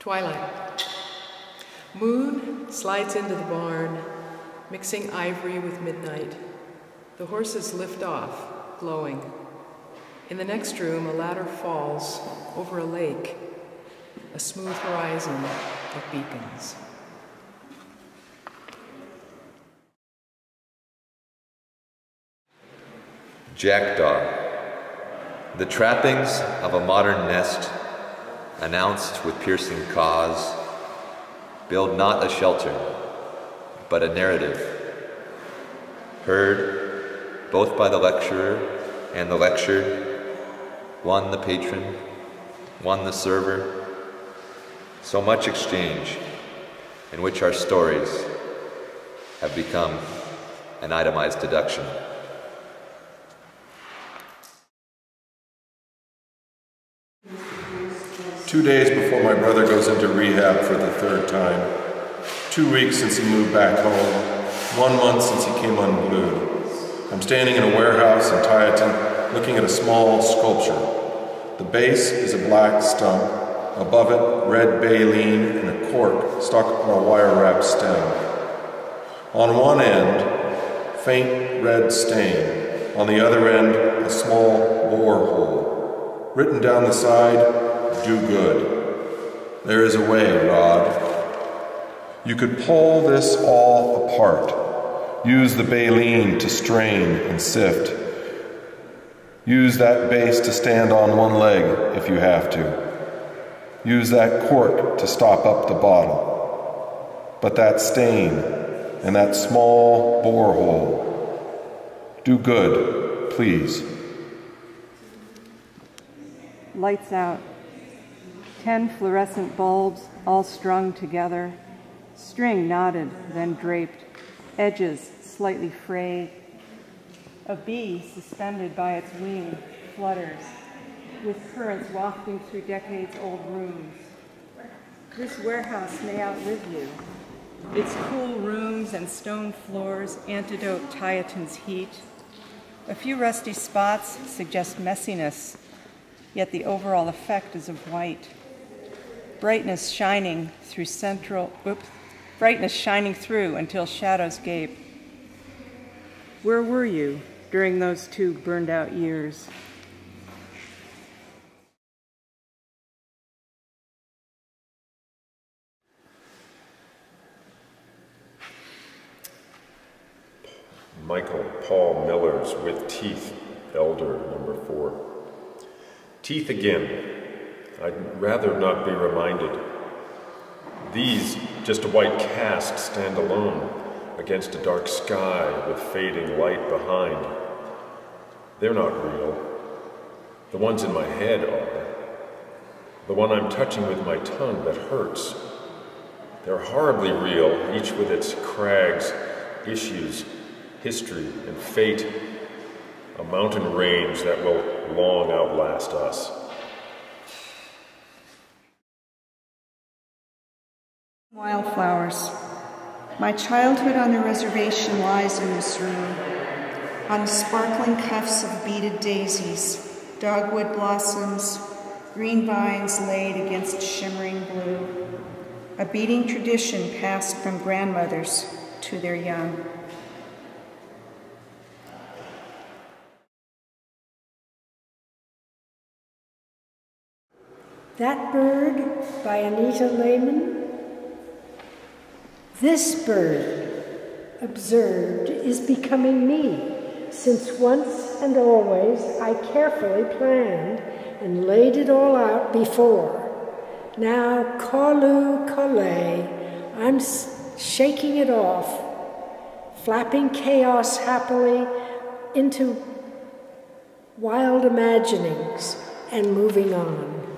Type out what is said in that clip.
Twilight. Moon slides into the barn, mixing ivory with midnight. The horses lift off, glowing. In the next room, a ladder falls over a lake, a smooth horizon of beacons. Jackdaw. The trappings of a modern nest, announced with piercing caws, build not a shelter, but a narrative, heard both by the lecturer and the lectured, one the patron, one the server, so much exchange in which our stories have become an itemized deduction. Two days before my brother goes into rehab for the third time. 2 weeks since he moved back home. 1 month since he came unglued. I'm standing in a warehouse in Tieton looking at a small sculpture. The base is a black stump. Above it, red baleen and a cork stuck on a wire-wrapped stem. On one end, faint red stain. On the other end, a small bore hole. Written down the side, do good. There is a way, Rod. You could pull this all apart. Use the baleen to strain and sift. Use that base to stand on one leg if you have to. Use that cork to stop up the bottle. But that stain and that small borehole, do good, please. Lights out. 10 fluorescent bulbs all strung together. String knotted, then draped. Edges slightly frayed. A bee suspended by its wing flutters, with currents wafting through decades-old rooms. This warehouse may outlive you. Its cool rooms and stone floors antidote Tieton's heat. A few rusty spots suggest messiness, yet the overall effect is of white. Brightness shining through until shadows gape. Where were you during those 2 burned-out years? Michael Paul Millers with teeth, elder number 4. Teeth again. I'd rather not be reminded. These, just a white cast, stand alone against a dark sky with fading light behind. They're not real. The ones in my head are. The one I'm touching with my tongue that hurts. They're horribly real, each with its crags, issues, history, and fate. A mountain range that will long outlast us. Wildflowers. My childhood on the reservation lies in this room, on the sparkling cuffs of beaded daisies, dogwood blossoms, green vines laid against shimmering blue, a beading tradition passed from grandmothers to their young. That Bird by Anita Lehman. This bird, observed, is becoming me, since once and always I carefully planned and laid it all out before. Now, Kalu Kale, I'm shaking it off, flapping chaos happily into wild imaginings and moving on.